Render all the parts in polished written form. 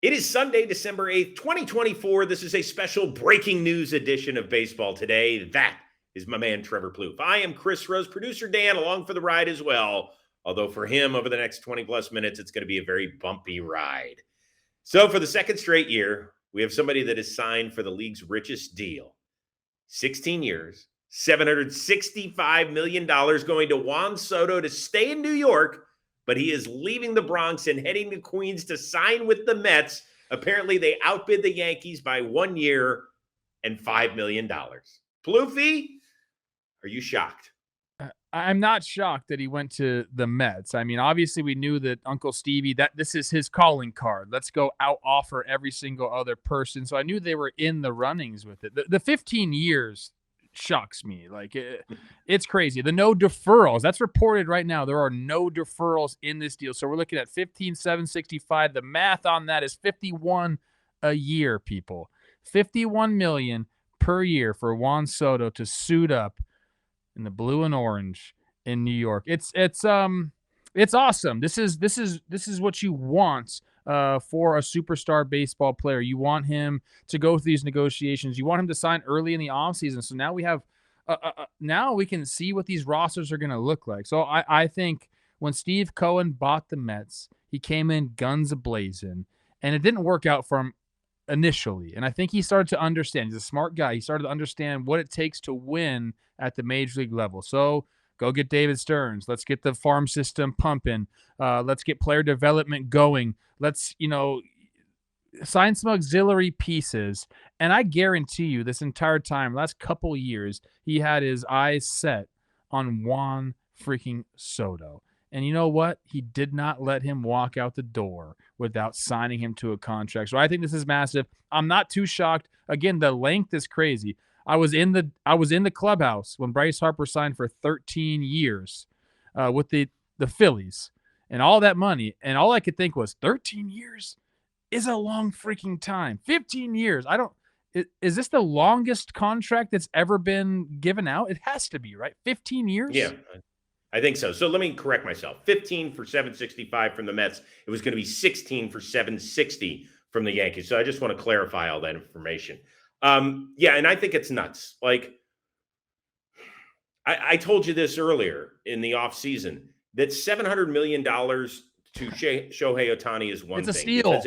It is Sunday, December 8th, 2024. This is a special breaking news edition of Baseball Today. That is my man, Trevor Plouffe. I am Chris Rose, producer Dan, along for the ride as well. Although for him, over the next 20 plus minutes, it's going to be a very bumpy ride. So for the second straight year, we have somebody that is signed for the league's richest deal. 16 years, $765 million going to Juan Soto to stay in New York, but he is leaving the Bronx and heading to Queens to sign with the Mets. Apparently, they outbid the Yankees by 1 year and $5 million. Plouffe, are you shocked? I'm not shocked that he went to the Mets. I mean, obviously, we knew that Uncle Stevie, that this is his calling card. Let's go out offer every single other person. So I knew they were in the runnings with it. The 15 years shocks me. Like, it's crazy. The no deferrals, that's reported right now. There are no deferrals in this deal. So we're looking at 15,765. The math on that is 51 a year, people. 51 million per year for Juan Soto to suit up in the blue and orange in New York. It's awesome. This is what you want for a superstar baseball player. You want him to go through these negotiations. You want him to sign early in the offseason. So now we have now we can see what these rosters are going to look like. So I think when Steve Cohen bought the Mets, he came in guns a-blazing, and it didn't work out for him initially. And I think he started to understand. He's a smart guy. He started to understand what it takes to win at the major league level. So go get David Stearns. Let's get the farm system pumping. Let's get player development going. Let's, sign some auxiliary pieces. And I guarantee you this entire time, last couple years, he had his eyes set on Juan freaking Soto. And you know what? He did not let him walk out the door without signing him to a contract. So I think this is massive. I'm not too shocked. Again, the length is crazy. I was in the clubhouse when Bryce Harper signed for 13 years with the Phillies and all that money. And all I could think was 13 years is a long freaking time. 15 years. Is this the longest contract that's ever been given out? It has to be, right? 15 years? Yeah, I think so. So let me correct myself. 15 for 765 from the Mets. It was going to be 16 for 760 from the Yankees. So I just want to clarify all that information. Yeah, and I think it's nuts. Like, I told you this earlier in the offseason, that $700 million to Shohei Ohtani is one thing. It's a steal.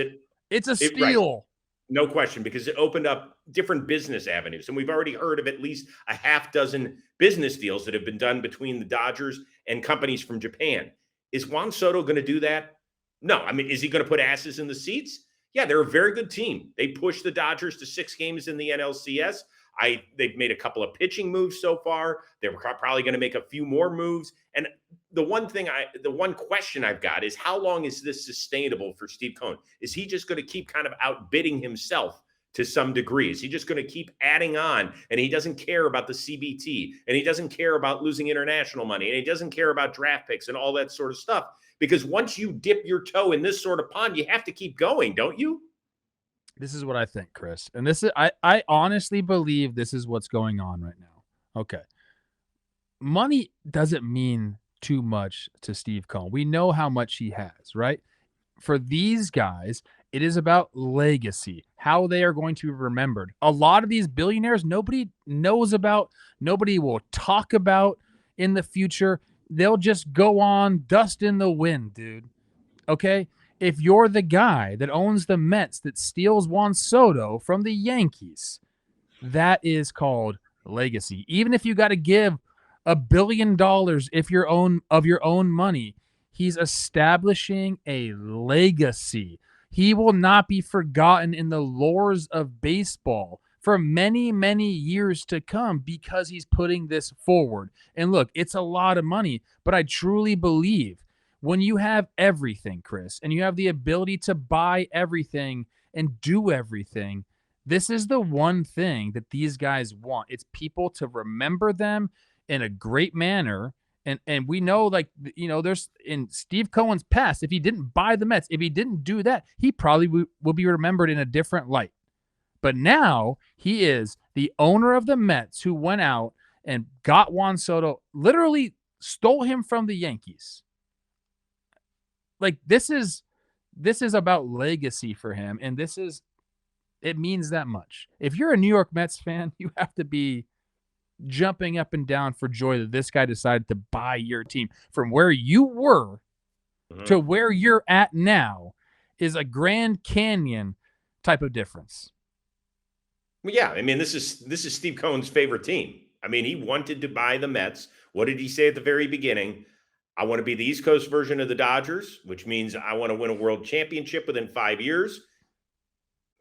It's a steal. Right. No question, because it opened up different business avenues. And we've already heard of at least a half dozen business deals that have been done between the Dodgers and companies from Japan. Is Juan Soto going to do that? No. I mean, is he going to put asses in the seats? Yeah, they're a very good team. They pushed the Dodgers to 6 games in the NLCS. They've made a couple of pitching moves so far. They're probably going to make a few more moves. And the one question I've got is, how long is this sustainable for Steve Cohen? Is he just going to keep kind of outbidding himself to some degree? Is he just going to keep adding on, and he doesn't care about the CBT, and he doesn't care about losing international money, and he doesn't care about draft picks and all that sort of stuff? Because once you dip your toe in this sort of pond, you have to keep going, don't you? This is what I think, Chris. And this is I honestly believe this is what's going on right now. Okay. Money doesn't mean too much to Steve Cohen. We know how much he has, right? For these guys, it is about legacy, how they are going to be remembered. A lot of these billionaires, nobody knows about, nobody will talk about in the future. They'll just go on, dust in the wind, dude. Okay? If you're the guy that owns the Mets that steals Juan Soto from the Yankees, that is called legacy. Even if you got to give $1 billion of your own money, he's establishing a legacy. He will not be forgotten in the lores of baseball for many, many years to come because he's putting this forward. And look, it's a lot of money, but I truly believe when you have everything, Chris, and you have the ability to buy everything and do everything, this is the one thing that these guys want. It's people to remember them in a great manner. And we know, there's in Steve Cohen's past, if he didn't buy the Mets, if he didn't do that, he probably will be remembered in a different light. But now he is the owner of the Mets who went out and got Juan Soto, literally stole him from the Yankees. Like, this is this is about legacy for him, and it means that much. If you're a New York Mets fan, you have to be jumping up and down for joy that this guy decided to buy your team. From where you were to where you're at now is a Grand Canyon type of difference. Well, yeah, I mean, this is Steve Cohen's favorite team. I mean, he wanted to buy the Mets. What did he say at the very beginning? I want to be the East Coast version of the Dodgers, which means I want to win a world championship within 5 years.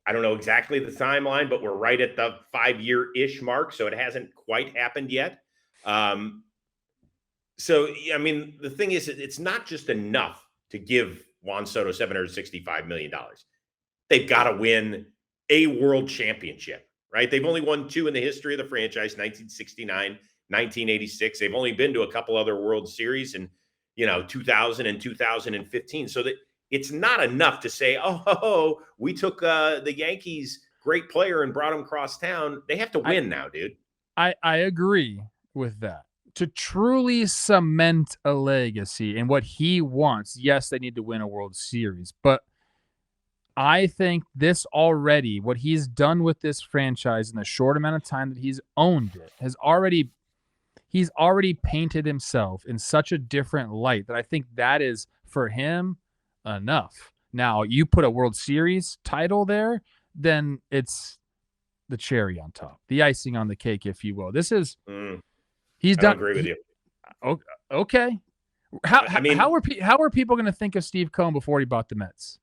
I don't know exactly the timeline, but we're right at the 5-year-ish mark, so it hasn't quite happened yet. So, I mean, the thing is, it's not just enough to give Juan Soto $765 million. They've got to win a world championship, right? They've only won 2 in the history of the franchise, 1969, 1986. They've only been to a couple other World Series in, 2000 and 2015. So that it's not enough to say, oh, we took the Yankees' great player and brought him across town. They have to win now, dude. I agree with that. To truly cement a legacy and what he wants, yes, they need to win a World Series. But I think this already, what he's done with this franchise in the short amount of time that he's owned it, he's already painted himself in such a different light that I think that is, for him, enough. Now, you put a World Series title there, then it's the cherry on top, the icing on the cake, if you will. This is he's done. I agree with you. Okay. How are people going to think of Steve Cohen before he bought the Mets?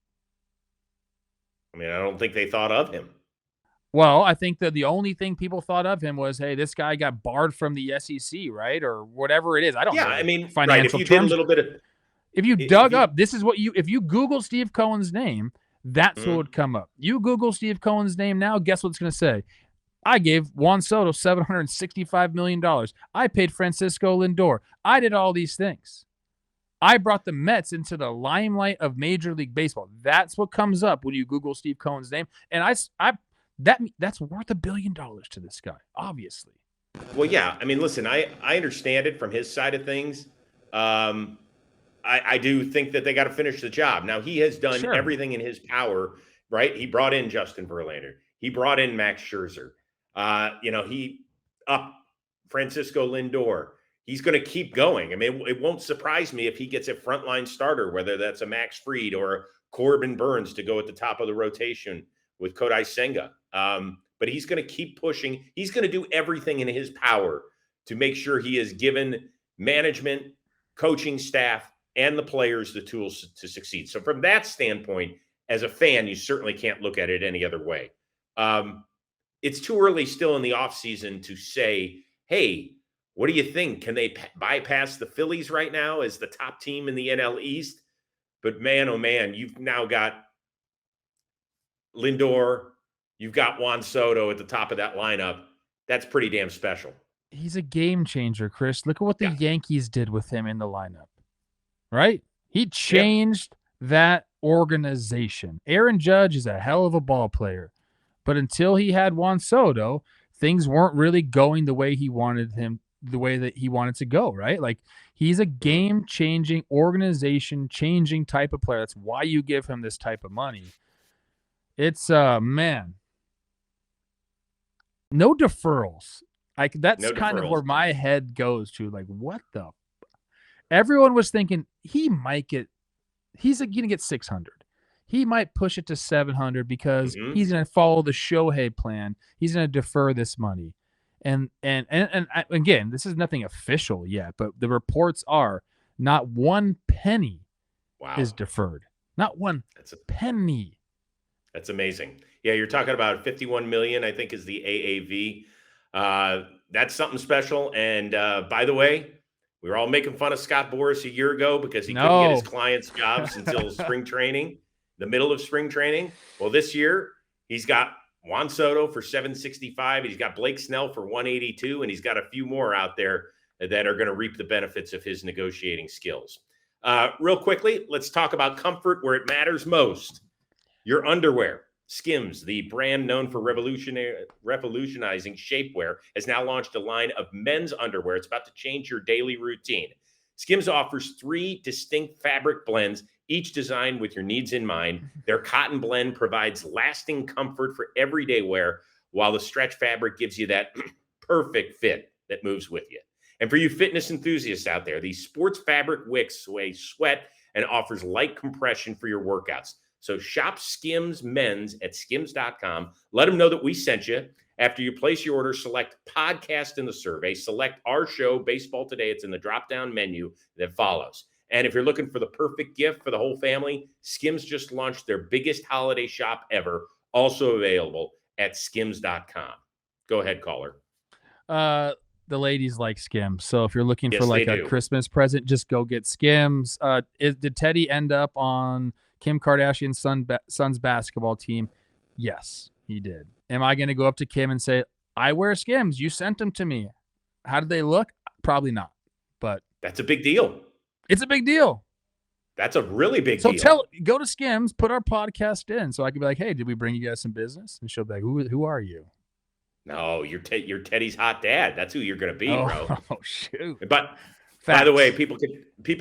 I mean, I don't think they thought of him. Well, I think that the only thing people thought of him was, hey, this guy got barred from the SEC, right, or whatever it is. I don't know. Yeah, I mean, financial right, if you terms. did a little bit of, if you dug up, this is what if you Google Steve Cohen's name, that's what would come up. You Google Steve Cohen's name now, guess what it's going to say? I gave Juan Soto $765 million. I paid Francisco Lindor. I did all these things. I brought the Mets into the limelight of Major League Baseball. That's what comes up when you Google Steve Cohen's name. And that's worth $1 billion to this guy, obviously. Well, yeah. I mean, listen, I understand it from his side of things. I do think that they got to finish the job. Now, he has done everything in his power, right? He brought in Justin Verlander. He brought in Max Scherzer. He upped Francisco Lindor. He's going to keep going. I mean, it won't surprise me if he gets a frontline starter, whether that's a Max Fried or Corbin Burns to go at the top of the rotation with Kodai Senga. But he's going to keep pushing. He's going to do everything in his power to make sure he has given management, coaching staff, and the players the tools to succeed. So from that standpoint, as a fan, you certainly can't look at it any other way. It's too early still in the offseason to say, hey, what do you think? Can they bypass the Phillies right now as the top team in the NL East? But man, oh man, you've now got Lindor, you've got Juan Soto at the top of that lineup. That's pretty damn special. He's a game changer, Chris. Look at what the Yankees did with him in the lineup, right? He changed that organization. Aaron Judge is a hell of a ball player, but until he had Juan Soto, things weren't really going the way he wanted him. The way that he wanted to go, right? Like, he's a game-changing, organization-changing type of player. That's why you give him this type of money. It's man, no deferrals. Like, that's kind of where my head goes to. Like, what the? Everyone was thinking he's going to get 600. He might push it to 700 because he's going to follow the Shohei plan. He's going to defer this money. And again, this is nothing official yet, but the reports are not one penny is deferred. Not one penny. That's amazing. Yeah, you're talking about 51 million, I think, is the AAV. That's something special. And by the way, we were all making fun of Scott Boras a year ago because he couldn't get his clients' jobs until spring training, the middle of spring training. Well, this year he's got Juan Soto for $765. He's got Blake Snell for $182, and he's got a few more out there that are going to reap the benefits of his negotiating skills. Real quickly, let's talk about comfort where it matters most. Your underwear. Skims, the brand known for revolutionizing shapewear, has now launched a line of men's underwear. It's about to change your daily routine. Skims offers 3 distinct fabric blends each designed with your needs in mind. Their cotton blend provides lasting comfort for everyday wear, while the stretch fabric gives you that perfect fit that moves with you. And for you fitness enthusiasts out there, these sports fabric wicks away sweat and offers light compression for your workouts. So shop Skims Men's at skims.com. Let them know that we sent you. After you place your order, select podcast in the survey. Select our show, Baseball Today. It's in the drop-down menu that follows. And if you're looking for the perfect gift for the whole family, Skims just launched their biggest holiday shop ever, also available at skims.com. Go ahead, caller. The ladies like Skims. So if you're looking for Yes, like they a do. Christmas present, just go get Skims. Did Teddy end up on Kim Kardashian's son's basketball team? Yes, he did. Am I going to go up to Kim and say, I wear Skims. You sent them to me. How did they look? Probably not. But That's a big deal. it's a big deal. That's a really big So deal. go to Skims, put our podcast in so I can be like, hey, did we bring you guys some business? And she'll be like, who are you? No, you're Teddy's hot dad. That's who you're going to be, bro. Oh, shoot. But Facts. by the way, people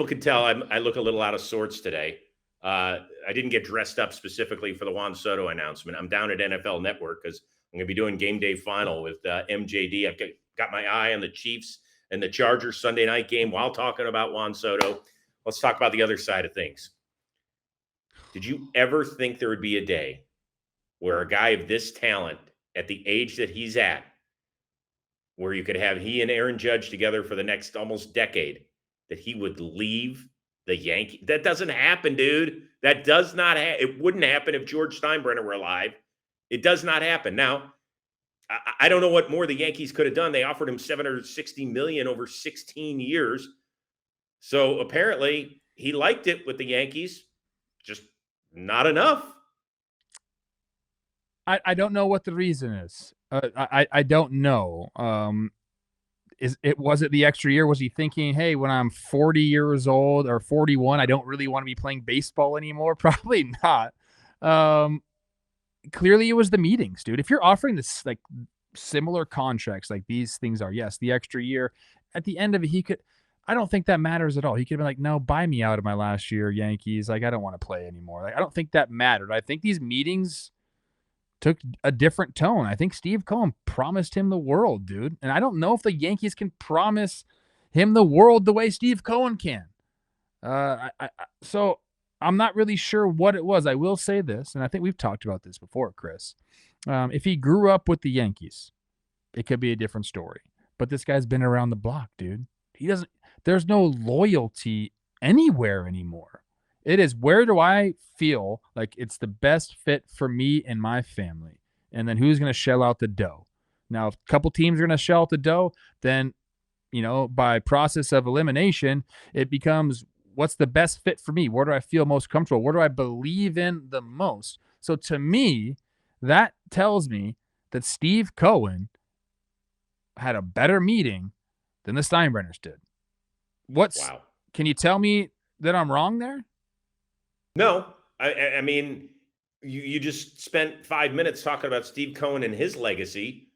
can tell I look a little out of sorts today. I didn't get dressed up specifically for the Juan Soto announcement. I'm down at NFL Network because I'm going to be doing Game Day Final with MJD. I've got my eye on the Chiefs and the Chargers Sunday night game while talking about Juan Soto. Let's talk about the other side of things. Did you ever think there would be a day where a guy of this talent at the age that he's at, where you could have he and Aaron Judge together for the next almost decade, that he would leave the Yankees? That doesn't happen, dude. That does not happen. It wouldn't happen if George Steinbrenner were alive. It does not happen. Now, I don't know what more the Yankees could have done. They offered him $760 million over 16 years. So apparently he liked it with the Yankees, just not enough. I don't know what the reason is. I don't know. Was it the extra year? Was he thinking, hey, when I'm 40 years old or 41, I don't really want to be playing baseball anymore? Probably not. Clearly it was the meetings, dude. If you're offering this like similar contracts like these things are, yes, the extra year, at the end of it, I don't think that matters at all. He could have been like, no, buy me out of my last year, Yankees. Like, I don't want to play anymore. Like, I don't think that mattered. I think these meetings took a different tone. I think Steve Cohen promised him the world, dude. And I don't know if the Yankees can promise him the world the way Steve Cohen can. So I'm not really sure what it was. I will say this, and I think we've talked about this before, Chris. If he grew up with the Yankees, it could be a different story. But this guy's been around the block, dude. There's no loyalty anywhere anymore. It is, where do I feel like it's the best fit for me and my family? And then who's going to shell out the dough? Now, if a couple teams are going to shell out the dough, then, by process of elimination, it becomes what's the best fit for me? Where do I feel most comfortable? Where do I believe in the most? So to me, that tells me that Steve Cohen had a better meeting than the Steinbrenners did. Wow. Can you tell me that I'm wrong there? No, I mean, you just spent 5 minutes talking about Steve Cohen and his legacy.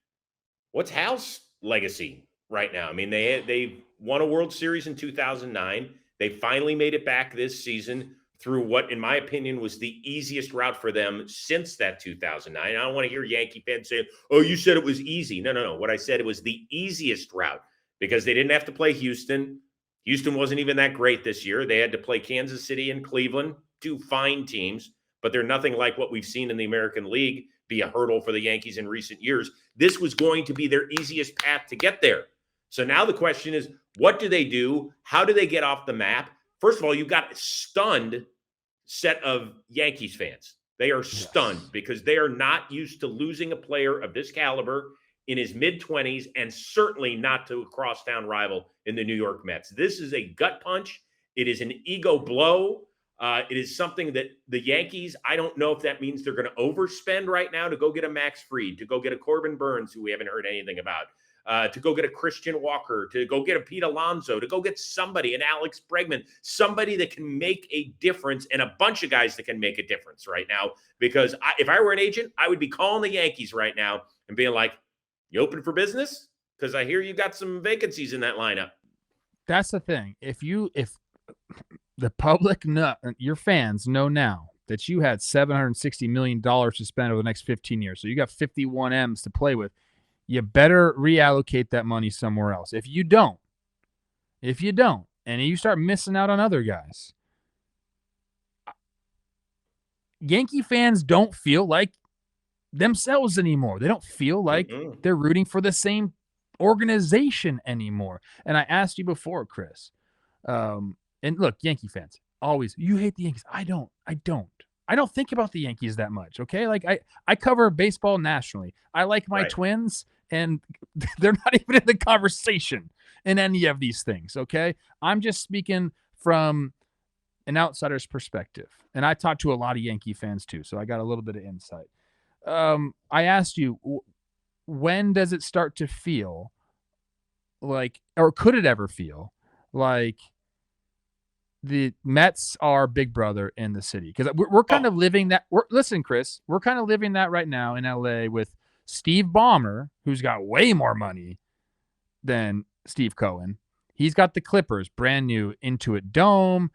What's Hal's legacy right now? I mean, they won a World Series in 2009. They finally made it back this season through what, in my opinion, was the easiest route for them since that 2009. I don't want to hear Yankee fans say, oh, you said it was easy. No. What I said, it was the easiest route because they didn't have to play Houston. Houston wasn't even that great this year. They had to play Kansas City and Cleveland, two fine teams, but they're nothing like what we've seen in the American League be a hurdle for the Yankees in recent years. This was going to be their easiest path to get there. So now the question is, what do they do? How do they get off the map? First of all, you've got a stunned set of Yankees fans. They are stunned because they are not used to losing a player of this caliber in his mid-20s, and certainly not to a crosstown rival in the New York Mets. This is a gut punch. It is an ego blow. It is something that the Yankees, I don't know if that means they're going to overspend right now to go get a Max Fried, to go get a Corbin Burns, who we haven't heard anything about, to go get a Christian Walker, to go get a Pete Alonso, to go get somebody, an Alex Bregman, somebody that can make a difference, and a bunch of guys that can make a difference right now. Because if I were an agent, I would be calling the Yankees right now and being like, you open for business? Because I hear you got some vacancies in that lineup. That's the thing. the public, your fans know now that you had $760 million to spend over the next 15 years. So you got 51 M's to play with. You better reallocate that money somewhere else. If you don't, and you start missing out on other guys, Yankee fans don't feel like themselves anymore. They don't feel like they're rooting for the same organization anymore. And I asked you before, Chris, and look, Yankee fans, always, you hate the Yankees. I don't think about the Yankees that much, okay? Like, I cover baseball nationally. I like my Twins, and they're not even in the conversation in any of these things, okay? I'm just speaking from an outsider's perspective. And I talked to a lot of Yankee fans too, so I got a little bit of insight. I asked you, when does it start to feel like, or could it ever feel like the Mets are big brother in the city? Because we're kind of living that. Listen, Chris, we're kind of living that right now in LA with Steve Ballmer, who's got way more money than Steve Cohen. He's got the Clippers, brand new Intuit Dome.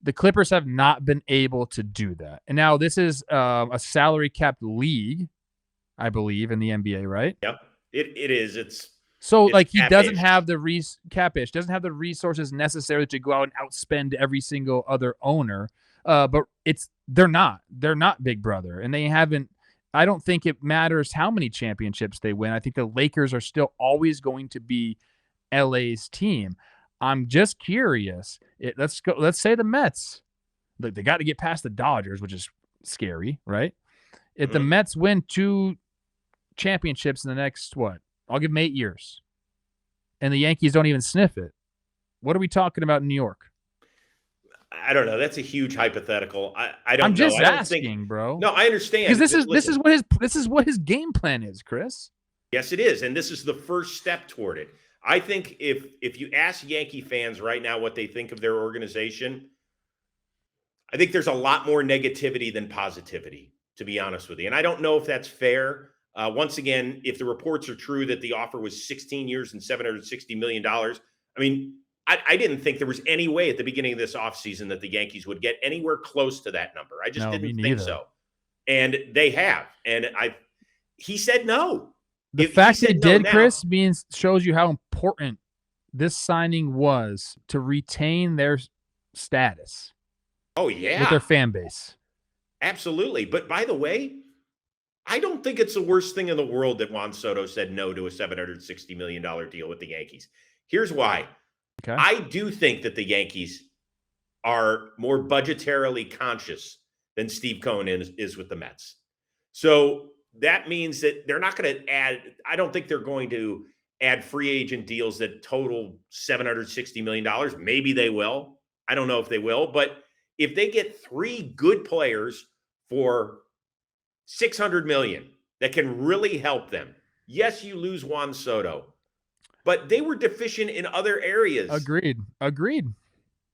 The Clippers have not been able to do that. And now this is a salary capped league, I believe, in the NBA, right? Yep, it is. It's like he doesn't have the cap-ish, doesn't have the resources necessary to go out and outspend every single other owner. But they're not big brother, and they haven't. I don't think it matters how many championships they win. I think the Lakers are still always going to be LA's team. I'm just curious. Let's say the Mets. Look, they got to get past the Dodgers, which is scary, right? If the Mets win 2 championships in the next, I'll give them 8 years, and the Yankees don't even sniff it, what are we talking about in New York? I don't know. That's a huge hypothetical. I don't know. I'm just asking, bro. No, I understand. Because this is what his game plan is, Chris. Yes, it is, and this is the first step toward it. I think if you ask Yankee fans right now what they think of their organization, I think there's a lot more negativity than positivity, to be honest with you. And I don't know if that's fair. Once again, if the reports are true that the offer was 16 years and $760 million, I mean, I didn't think there was any way at the beginning of this offseason that the Yankees would get anywhere close to that number. I just didn't think so. And they have. And he said no. The fact that it did, Chris, shows you how important this signing was to retain their status. Oh, yeah. With their fan base. Absolutely. But by the way, I don't think it's the worst thing in the world that Juan Soto said no to a $760 million deal with the Yankees. Here's why. Okay. I do think that the Yankees are more budgetarily conscious than Steve Cohen is with the Mets. So that means that they're not going to add, I don't think they're going to add free agent deals that total $760 million. Maybe they will. I don't know if they will. But if they get 3 good players for $600 million that can really help them, yes, you lose Juan Soto, but they were deficient in other areas. Agreed.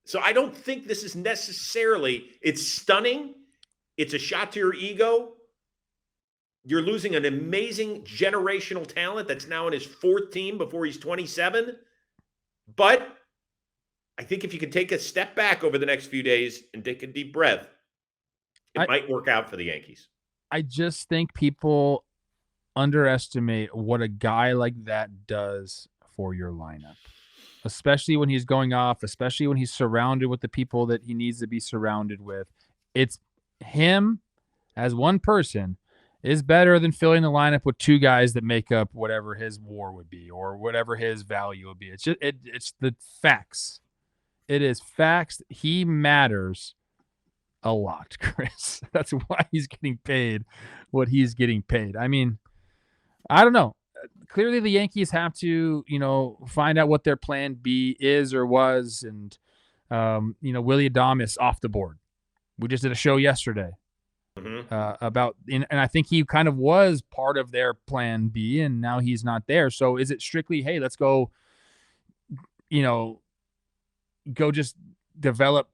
So I don't think this is necessarily, it's stunning. It's a shot to your ego. You're losing an amazing generational talent that's now in his 4th team before he's 27. But I think if you can take a step back over the next few days and take a deep breath, it might work out for the Yankees. I just think people underestimate what a guy like that does for your lineup, especially when he's going off, especially when he's surrounded with the people that he needs to be surrounded with. It's him as one person is better than filling the lineup with 2 guys that make up whatever his WAR would be or whatever his value would be. It's just it's the facts. It is facts. He matters a lot, Chris. That's why he's getting paid what he's getting paid. I mean, I don't know. Clearly the Yankees have to, find out what their plan B is or was. And, Willy Adames off the board. We just did a show yesterday about, and I think he kind of was part of their plan B, and now he's not there. So is it strictly, hey, let's go, go just develop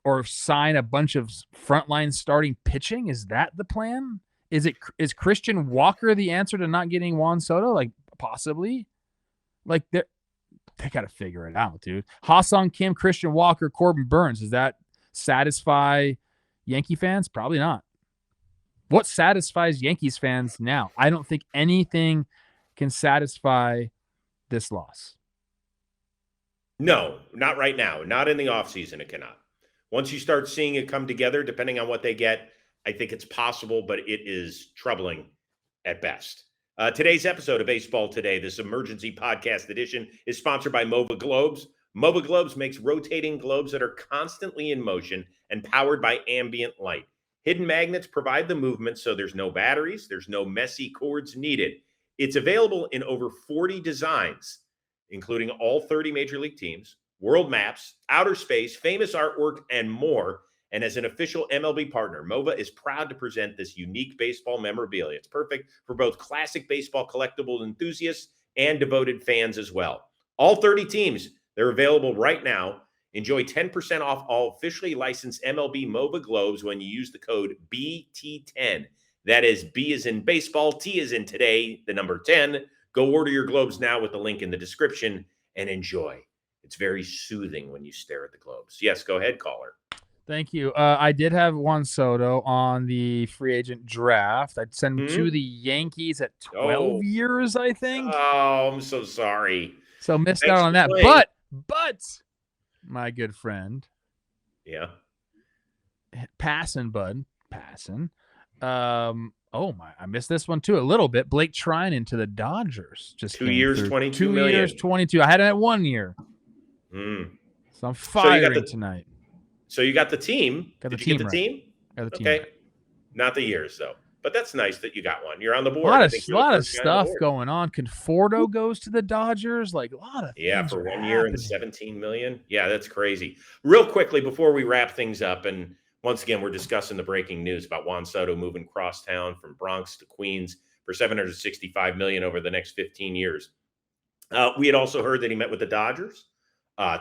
or sign a bunch of frontline starting pitching? Is that the plan? Is Christian Walker the answer to not getting Juan Soto? Like, possibly. Like, they got to figure it out, dude. Ha-Seong Kim, Christian Walker, Corbin Burns. Does that satisfy Yankee fans? Probably not. What satisfies Yankees fans now? I don't think anything can satisfy this loss. No, not right now. Not in the offseason, it cannot. Once you start seeing it come together, depending on what they get, I think it's possible, but it is troubling at best. Today's episode of Baseball Today, this emergency podcast edition, is sponsored by Mova Globes. Mova Globes makes rotating globes that are constantly in motion and powered by ambient light. Hidden magnets provide the movement, so there's no batteries, there's no messy cords needed. It's available in over 40 designs, including all 30 major league teams, world maps, outer space, famous artwork, and more. And as an official MLB partner, Mova is proud to present this unique baseball memorabilia. It's perfect for both classic baseball collectible enthusiasts and devoted fans as well. All 30 teams, they're available right now. Enjoy 10% off all officially licensed MLB Mova Globes when you use the code BT10. That is B as in baseball, T as in today, the number 10. Go order your globes now with the link in the description and enjoy. It's very soothing when you stare at the globes. Yes, go ahead, caller. Thank you. I did have Juan Soto on the free agent draft. I'd send him to the Yankees at 12 years, I think. Oh, I'm so sorry. So missed out on that. But my good friend. Yeah. Passing, bud. Passing. Oh my! I missed this one too a little bit. Blake Trinan to the Dodgers. Just 2 years, 22 2 million. years, 22. I had it at 1 year. So I'm firing tonight. So you got the team. Got the Did team you get the right. team? Got the team okay. right. Not the years though. But that's nice that you got one. You're on the board. A lot of stuff going on. Conforto goes to the Dodgers. Like a lot of things for 1 happening. year and 17 million. Yeah, that's crazy. Real quickly before we wrap things up, and once again, we're discussing the breaking news about Juan Soto moving crosstown from Bronx to Queens for $765 million over the next 15 years. We had also heard that he met with the Dodgers,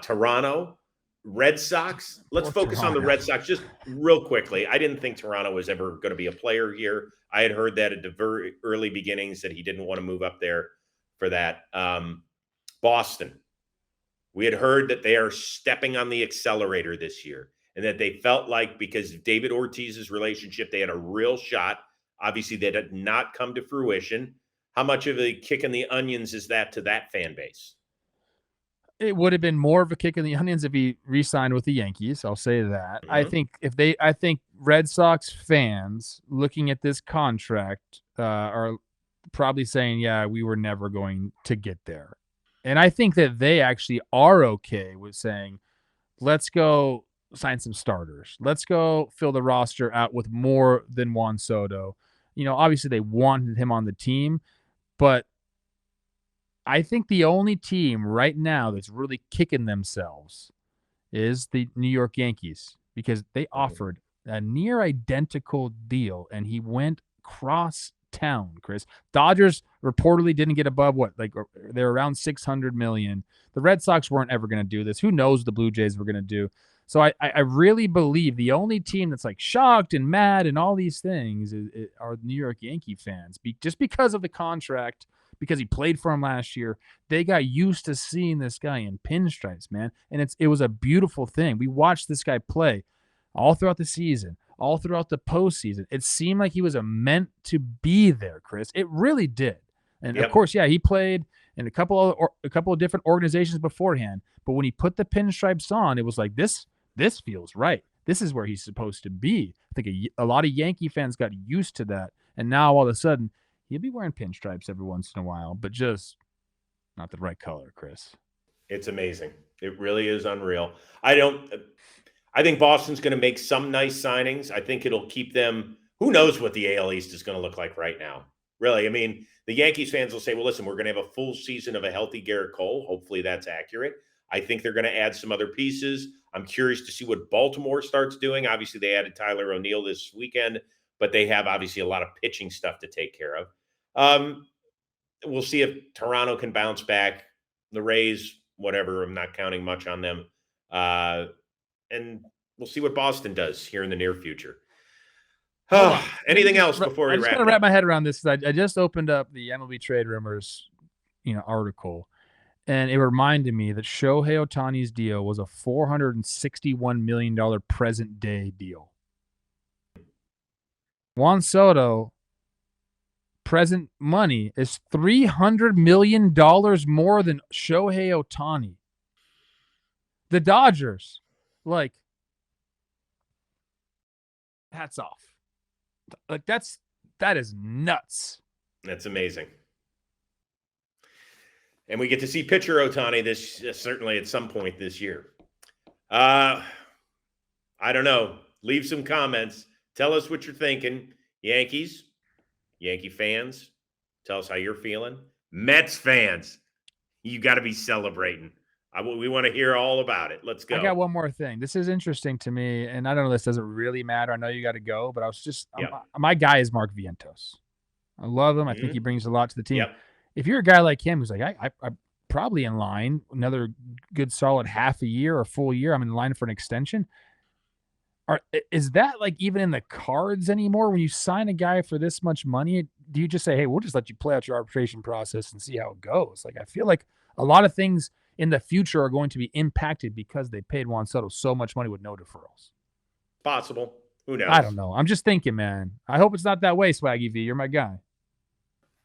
Toronto, Red Sox. Let's focus on the Red Sox just real quickly. I didn't think Toronto was ever going to be a player here. I had heard that at the very early beginnings that he didn't want to move up there for that. Boston. We had heard that they are stepping on the accelerator this year and that they felt like because of David Ortiz's relationship, they had a real shot. Obviously, that did not come to fruition. How much of a kick in the onions is that to that fan base? It would have been more of a kick in the onions if he re-signed with the Yankees. I'll say that. I think Red Sox fans looking at this contract are probably saying, yeah, we were never going to get there. And I think that they actually are okay with saying, let's go sign some starters. Let's go fill the roster out with more than Juan Soto. You know, obviously they wanted him on the team, but I think the only team right now that's really kicking themselves is the New York Yankees because they offered a near identical deal and he went cross town, Chris. Dodgers reportedly didn't get above they're around $600 million. The Red Sox weren't ever going to do this. Who knows what the Blue Jays were going to do? So I really believe the only team that's like shocked and mad and all these things are New York Yankee fans just because of the contract. Because he played for him last year, they got used to seeing this guy in pinstripes, man. And it was a beautiful thing. We watched this guy play all throughout the season, all throughout the postseason. It seemed like he was meant to be there, Chris. It really did. And of course, yeah, he played in a couple of different organizations beforehand. But when he put the pinstripes on, it was like this feels right. This is where he's supposed to be. I think a lot of Yankee fans got used to that, and now all of a sudden, he'll be wearing pinstripes every once in a while, but just not the right color, Chris. It's amazing. It really is unreal. I think Boston's going to make some nice signings. I think it'll keep them. Who knows what the AL East is going to look like right now? Really, I mean, the Yankees fans will say, well, listen, we're going to have a full season of a healthy Garrett Cole. Hopefully that's accurate. I think they're going to add some other pieces. I'm curious to see what Baltimore starts doing. Obviously, they added Tyler O'Neill this weekend, but they have obviously a lot of pitching stuff to take care of. We'll see if Toronto can bounce back. The Rays, whatever, I'm not counting much on them. And we'll see what Boston does here in the near future. Anything else before we wrap? I'm just going to wrap my head around this. I just opened up the MLB Trade Rumors, article, And it reminded me that Shohei Ohtani's deal was a $461 million present day deal. Juan Soto, present money, is $300 million more than Shohei Ohtani. The Dodgers, like, hats off. Like, that is nuts. That's amazing. And we get to see pitcher Ohtani this certainly at some point this year. I don't know. Leave some comments. Tell us what you're thinking. Yankees, Yankee fans, tell us how you're feeling. Mets fans, you got to be celebrating. We want to hear all about it. Let's go. I got one more thing. This is interesting to me, and I don't know, this doesn't really matter. I know you got to go, but I was just my guy is Mark Vientos. I love him. I think he brings a lot to the team. Yep. If you're a guy like him who's like, I'm probably in line, another good solid half a year or full year, I'm in line for an extension. Is that like even in the cards anymore? When you sign a guy for this much money, do you just say, hey, we'll just let you play out your arbitration process and see how it goes? Like, I feel like a lot of things in the future are going to be impacted because they paid Juan Soto so much money with no deferrals. Possible. Who knows? I don't know. I'm just thinking, man. I hope it's not that way, Swaggy V. You're my guy.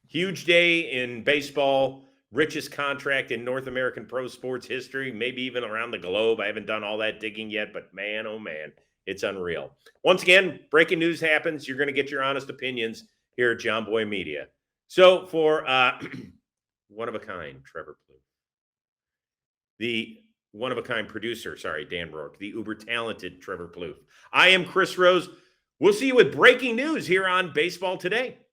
Huge day in baseball, richest contract in North American pro sports history, maybe even around the globe. I haven't done all that digging yet, but man, oh man, it's unreal. Once again, breaking news happens. You're going to get your honest opinions here at John Boy Media. So for one of a kind, Trevor Plouffe, the one of a kind producer, Dan Rourke, the uber talented Trevor Plouffe. I am Chris Rose. We'll see you with breaking news here on Baseball Today.